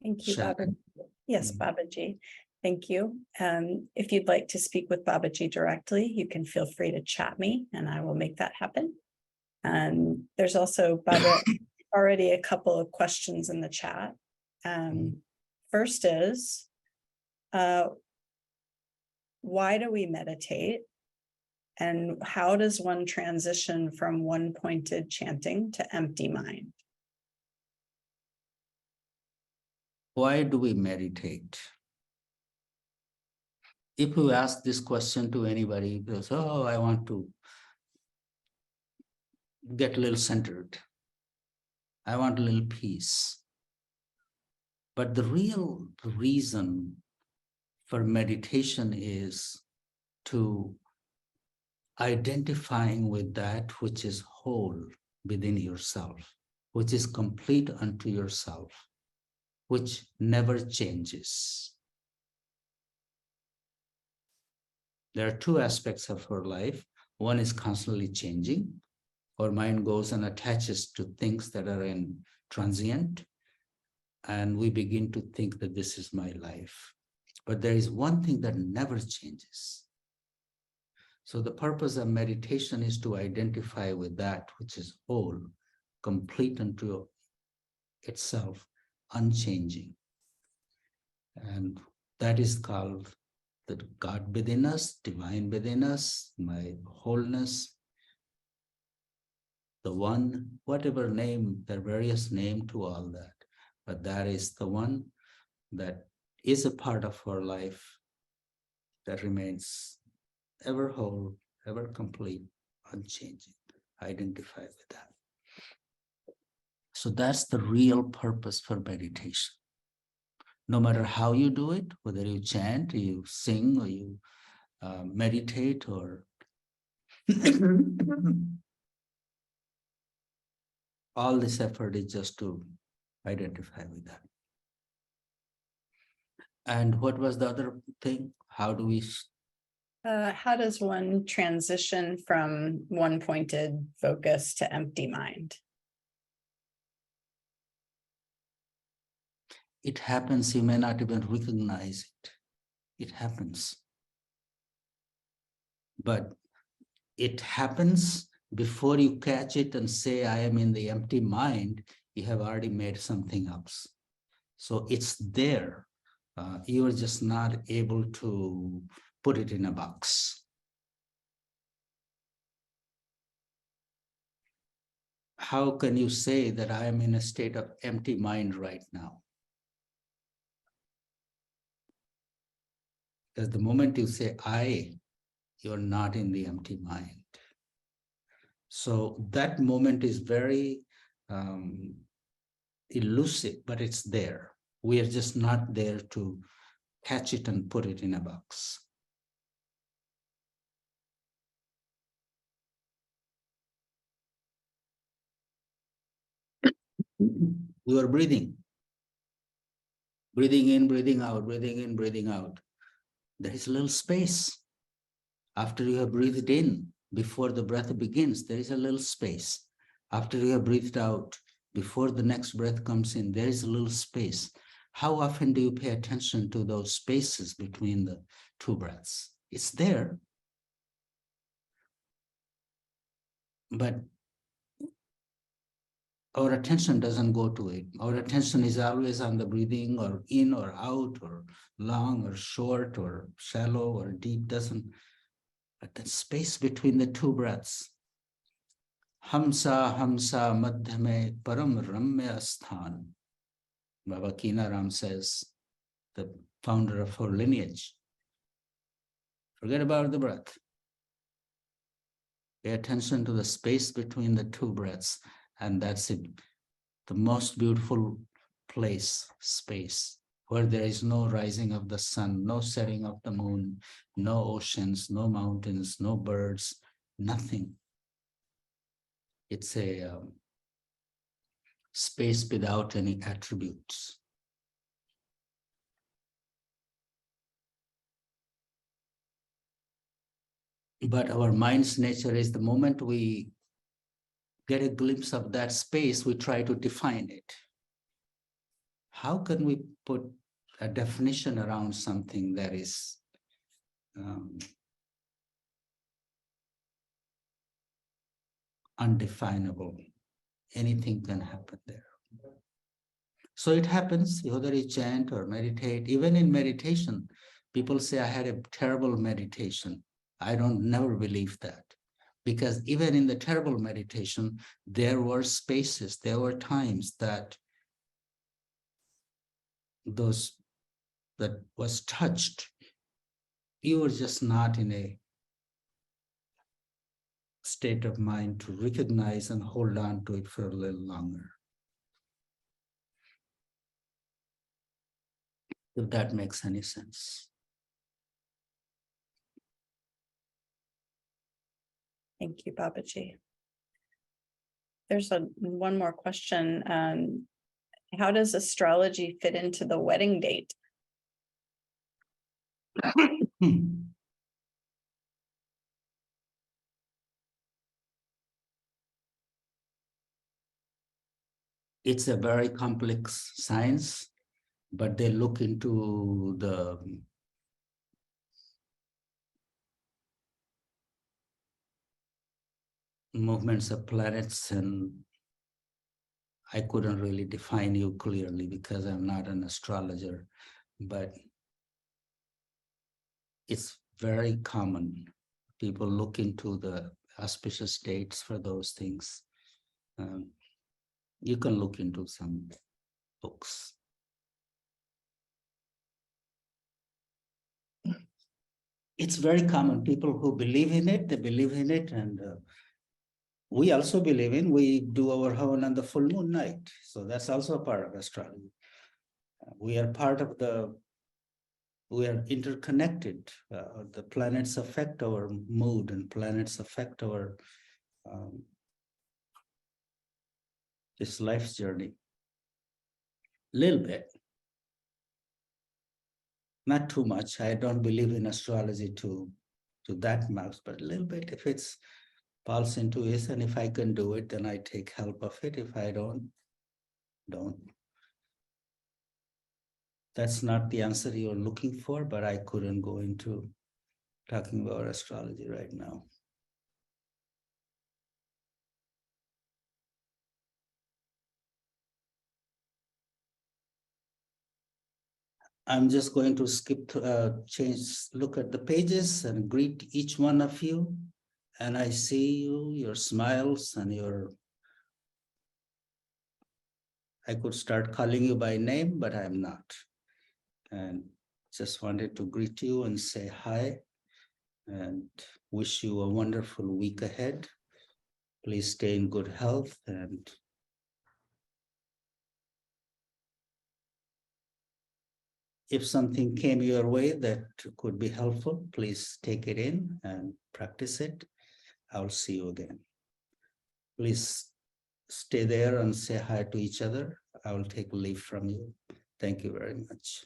Thank you, Sure. Baba. Yes, Babaji. Thank you. If you'd like to speak with Babaji directly, you can feel free to chat me and I will make that happen. There's also, Baba, already a couple of questions in the chat. First is, why do we meditate? And how does one transition from one-pointed chanting to empty mind? Why do we meditate? If you ask this question to anybody, they'll say, oh, I want to get a little centered. I want a little peace. But the real reason for meditation is to identifying with that which is whole within yourself, which is complete unto yourself, which never changes. There are two aspects of our life. One is constantly changing. Our mind goes and attaches to things that are in transient, and we begin to think that this is my life. But there is one thing that never changes. So the purpose of meditation is to identify with that which is whole, complete unto itself, unchanging. And that is called the God within us, divine within us, my wholeness, the one, whatever name, there are various names to all that, but that is the one that is a part of our life that remains ever whole, ever complete, unchanging. Identify with that. So that's the real purpose for meditation. No matter how you do it, whether you chant, you sing, or you meditate, or all this effort is just to identify with that. And what was the other thing? How do we? How does one transition from one-pointed focus to empty mind? It happens, you may not even recognize it. It happens. But it happens before you catch it and say, I am in the empty mind, you have already made something else. So it's there. You are just not able to put it in a box. How can you say that I am in a state of empty mind right now? Because the moment you say I, you're not in the empty mind. So that moment is very elusive, but it's there. We are just not there to catch it and put it in a box. You are breathing. Breathing in, breathing out, breathing in, breathing out. There is a little space. After you have breathed in, before the breath begins, there is a little space. After you have breathed out, before the next breath comes in, there is a little space. How often do you pay attention to those spaces between the two breaths? It's there. But our attention doesn't go to it. Our attention is always on the breathing, or in or out, or long or short, or shallow or deep, doesn't. But the space between the two breaths. Hamsa hamsa madhyame param ramya asthan. Baba Kinaram says, the founder of our lineage. Forget about the breath. Pay attention to the space between the two breaths, and that's it. The most beautiful place, space, where there is no rising of the sun, no setting of the moon, no oceans, no mountains, no birds, nothing. It's a space without any attributes. But our mind's nature is the moment we get a glimpse of that space, we try to define it. how can we put a definition around something that is undefinable? Anything can happen there. So it happens, whether you chant or meditate. Even in meditation, people say, I had a terrible meditation. I don't never believe that. Because even in the terrible meditation, there were spaces, there were times that that was touched. You were just not in a state of mind to recognize and hold on to it for a little longer. If that makes any sense. Thank you, Babaji. There's one more question. How does astrology fit into the wedding date? It's a very complex science, but they look into the movements of planets, and I couldn't really define you clearly because I'm not an astrologer, but it's very common. People look into the auspicious dates for those things. You can look into some books. It's very common. People who believe in it, they believe in it, and we also believe in. We do our Havan on the full moon night, so that's also a part of astrology. We are part of we are interconnected. The planets affect our mood, and planets affect our this life's journey. Little bit. Not too much. I don't believe in astrology to that much, but a little bit. If it's falls into it, and if I can do it, then I take help of it. If I don't. That's not the answer you're looking for, but I couldn't go into talking about astrology right now. I'm just going to skip, look at the pages and greet each one of you. And I see you, your smiles and I could start calling you by name, but I'm not. And just wanted to greet you and say hi and wish you a wonderful week ahead. Please stay in good health, and if something came your way that could be helpful, please take it in and practice it. I'll see you again. Please stay there and say hi to each other. I will take leave from you. Thank you very much.